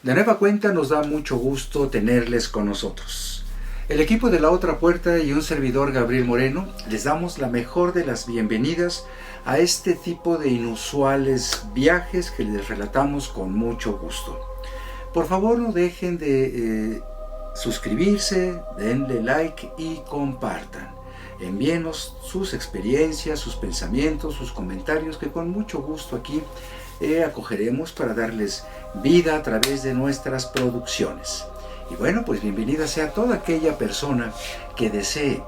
De nueva cuenta nos da mucho gusto tenerles con nosotros. El equipo de La Otra Puerta y un servidor, Gabriel Moreno, les damos la mejor de las bienvenidas a este tipo de inusuales viajes que les relatamos con mucho gusto. Por favor, no dejen de suscribirse, denle like y compartan. Envíenos sus experiencias, sus pensamientos, sus comentarios, que con mucho gusto aquí acogeremos para darles vida a través de nuestras producciones. Y bueno, pues bienvenida sea toda aquella persona que desee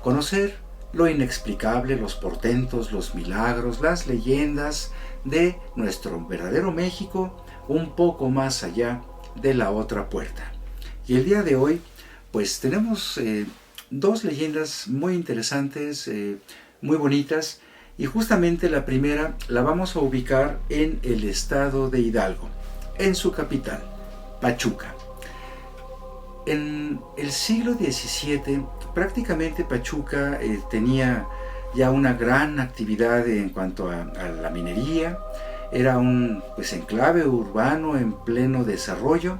conocer lo inexplicable, los portentos, los milagros, las leyendas de nuestro verdadero México, un poco más allá de La Otra Puerta. Y el día de hoy, pues tenemos dos leyendas muy interesantes, muy bonitas, y justamente la primera la vamos a ubicar en el estado de Hidalgo, en su capital, Pachuca. En el siglo XVII, prácticamente Pachuca tenía ya una gran actividad en cuanto a la minería. Era un enclave urbano en pleno desarrollo,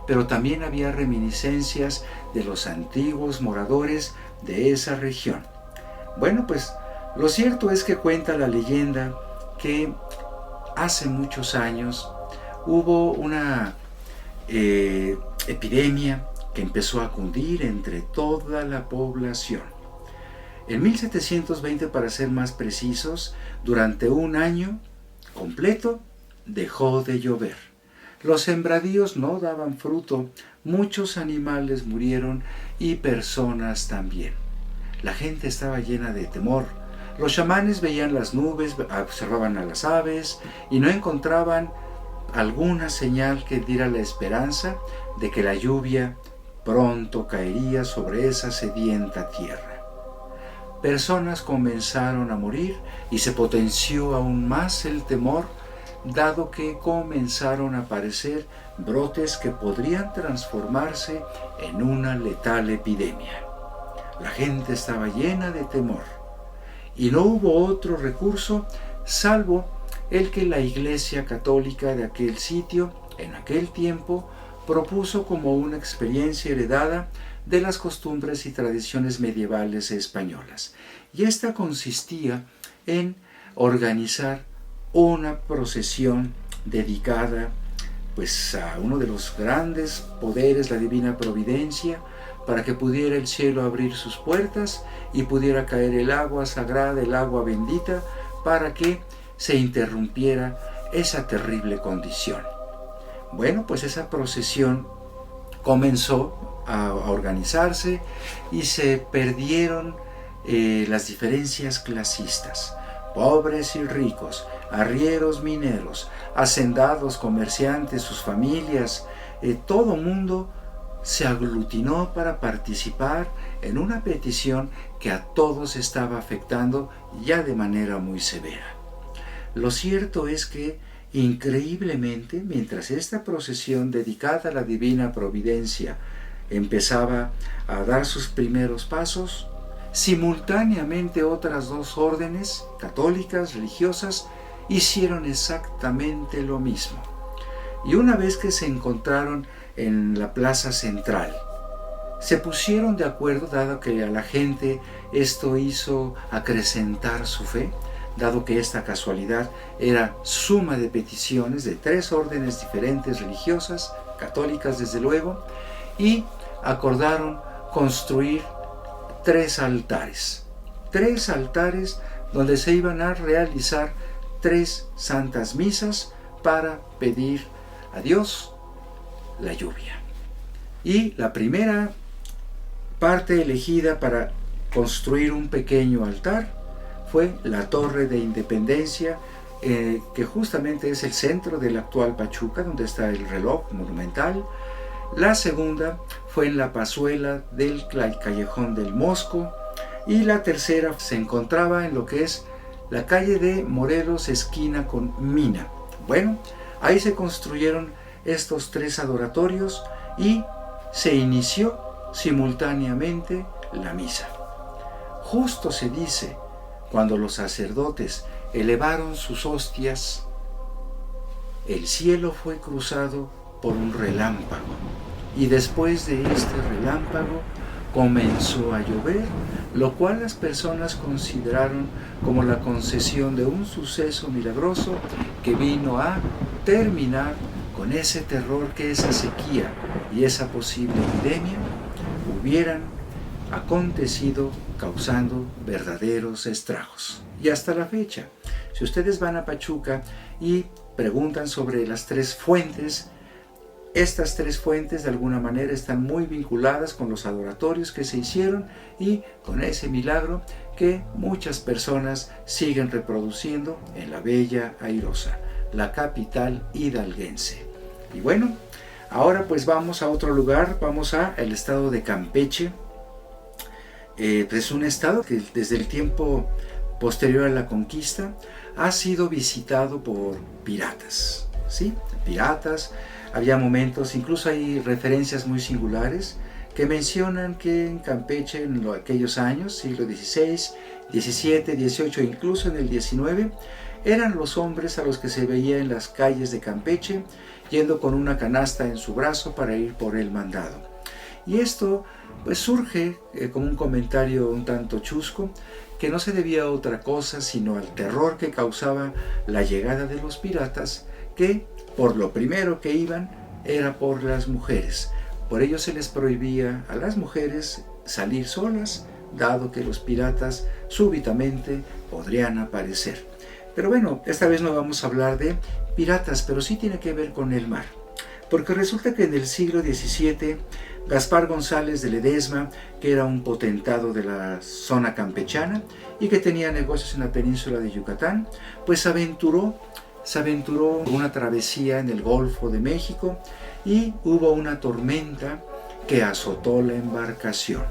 pero también había reminiscencias de los antiguos moradores de esa región. Bueno, pues lo cierto es que cuenta la leyenda que hace muchos años hubo una epidemia que empezó a cundir entre toda la población. En 1720, para ser más precisos, durante un año completo dejó de llover. Los sembradíos no daban fruto, muchos animales murieron y personas también. La gente estaba llena de temor. Los chamanes veían las nubes, observaban a las aves y no encontraban alguna señal que diera la esperanza de que la lluvia pronto caería sobre esa sedienta tierra. Personas comenzaron a morir y se potenció aún más el temor, dado que comenzaron a aparecer brotes que podrían transformarse en una letal epidemia. La gente estaba llena de temor y no hubo otro recurso salvo el que la Iglesia Católica de aquel sitio, en aquel tiempo, propuso como una experiencia heredada de las costumbres y tradiciones medievales españolas. Y esta consistía en organizar una procesión dedicada a uno de los grandes poderes, la divina providencia, para que pudiera el cielo abrir sus puertas y pudiera caer el agua sagrada, el agua bendita, para que se interrumpiera esa terrible condición. Bueno, pues esa procesión comenzó a organizarse y se perdieron las diferencias clasistas. Pobres y ricos, arrieros, mineros, hacendados, comerciantes, sus familias, todo mundo se aglutinó para participar en una petición que a todos estaba afectando ya de manera muy severa. Lo cierto es que, increíblemente, mientras esta procesión dedicada a la divina providencia empezaba a dar sus primeros pasos, simultáneamente otras dos órdenes católicas, religiosas, hicieron exactamente lo mismo. Y una vez que se encontraron en la plaza central, se pusieron de acuerdo, dado que a la gente esto hizo acrecentar su fe, dado que esta casualidad era suma de peticiones de tres órdenes diferentes religiosas, católicas desde luego, y acordaron construir tres altares donde se iban a realizar tres santas misas para pedir a Dios la lluvia. Y la primera parte elegida para construir un pequeño altar fue la Torre de Independencia, que justamente es el centro del actual Pachuca, donde está el reloj monumental. La segunda fue en la Pazuela del Callejón del Mosco, y la tercera se encontraba en lo que es la calle de Morelos, esquina con Mina. Bueno, ahí se construyeron estos tres adoratorios y se inició simultáneamente la misa. Justo se dice, cuando los sacerdotes elevaron sus hostias, el cielo fue cruzado por un relámpago. Y después de este relámpago comenzó a llover, lo cual las personas consideraron como la concesión de un suceso milagroso que vino a terminar con ese terror que esa sequía y esa posible epidemia hubieran acontecido, causando verdaderos estragos. Y hasta la fecha, si ustedes van a Pachuca y preguntan sobre las tres fuentes, estas tres fuentes de alguna manera están muy vinculadas con los adoratorios que se hicieron y con ese milagro que muchas personas siguen reproduciendo en la bella Airosa, la capital hidalguense. Y bueno, ahora pues vamos a otro lugar, vamos a el estado de Campeche. Es un estado que desde el tiempo posterior a la conquista ha sido visitado por piratas, ¿sí? Piratas. Había momentos, incluso hay referencias muy singulares que mencionan que en Campeche en aquellos años, siglo XVI, XVII, XVIII, incluso en el XIX, eran los hombres a los que se veía en las calles de Campeche yendo con una canasta en su brazo para ir por el mandado. Y esto pues surge como un comentario un tanto chusco, que no se debía a otra cosa sino al terror que causaba la llegada de los piratas, que por lo primero que iban era por las mujeres. Por ello se les prohibía a las mujeres salir solas, dado que los piratas súbitamente podrían aparecer. Pero bueno, esta vez no vamos a hablar de piratas, pero sí tiene que ver con el mar. Porque resulta que en el siglo XVII, Gaspar González de Ledesma, que era un potentado de la zona campechana y que tenía negocios en la península de Yucatán, pues se aventuró una travesía en el Golfo de México y hubo una tormenta que azotó la embarcación.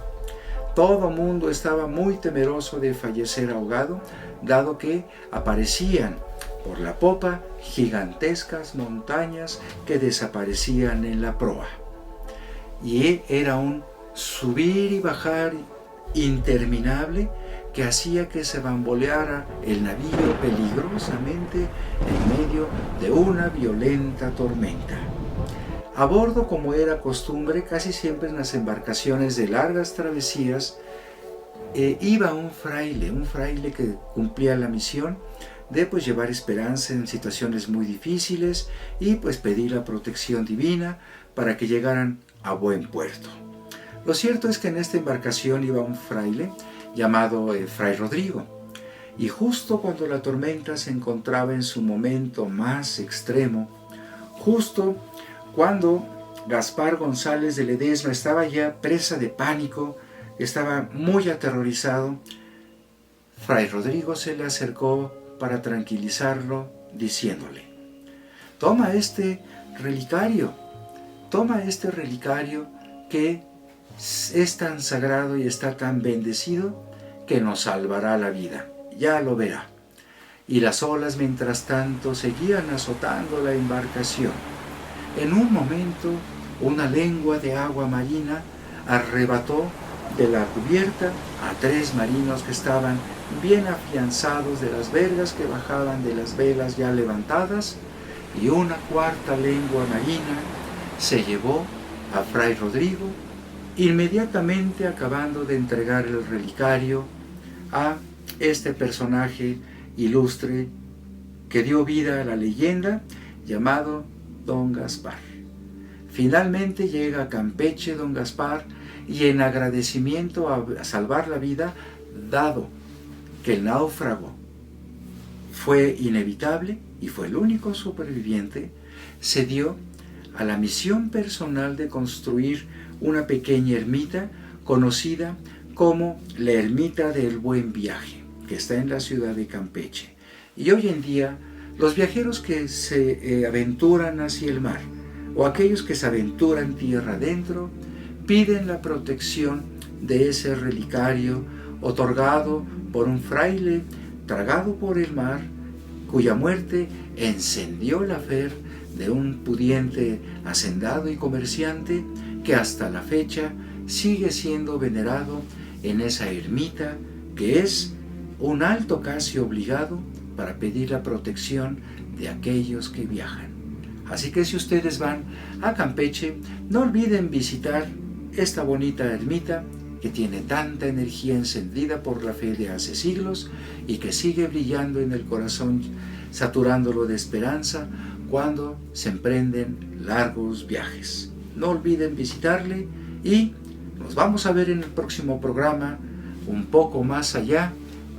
Todo mundo estaba muy temeroso de fallecer ahogado, dado que aparecían por la popa gigantescas montañas que desaparecían en la proa. Y era un subir y bajar interminable que hacía que se bamboleara el navío peligrosamente en medio de una violenta tormenta. A bordo, como era costumbre, casi siempre en las embarcaciones de largas travesías, iba un fraile que cumplía la misión de pues llevar esperanza en situaciones muy difíciles y pues pedir la protección divina para que llegaran a buen puerto. Lo cierto es que en esta embarcación iba un fraile llamado Fray Rodrigo, y justo cuando la tormenta se encontraba en su momento más extremo, justo cuando Gaspar González de Ledesma estaba ya presa de pánico, estaba muy aterrorizado, Fray Rodrigo se le acercó para tranquilizarlo, diciéndole: toma este relicario que es tan sagrado y está tan bendecido que nos salvará la vida, ya lo verá. Y las olas mientras tanto seguían azotando la embarcación. En un momento, una lengua de agua marina arrebató de la cubierta a 3 marinos que estaban bien afianzados de las vergas que bajaban de las velas ya levantadas, y una 4ª lengua marina se llevó a Fray Rodrigo, inmediatamente acabando de entregar el relicario a este personaje ilustre que dio vida a la leyenda, llamado Don Gaspar. Finalmente llega a Campeche Don Gaspar, y en agradecimiento a salvar la vida, dado que el náufrago fue inevitable y fue el único superviviente, se dio a la misión personal de construir una pequeña ermita conocida como la Ermita del Buen Viaje, que está en la ciudad de Campeche. Y hoy en día, los viajeros que se aventuran hacia el mar, o aquellos que se aventuran tierra adentro, piden la protección de ese relicario otorgado por un fraile tragado por el mar, cuya muerte encendió la fe de un pudiente hacendado y comerciante que hasta la fecha sigue siendo venerado en esa ermita, que es un alto casi obligado para pedir la protección de aquellos que viajan. Así que si ustedes van a Campeche, no olviden visitar esta bonita ermita que tiene tanta energía encendida por la fe de hace siglos y que sigue brillando en el corazón, saturándolo de esperanza cuando se emprenden largos viajes. No olviden visitarle y nos vamos a ver en el próximo programa, un poco más allá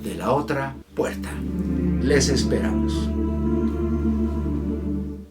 de la otra puerta. Les esperamos.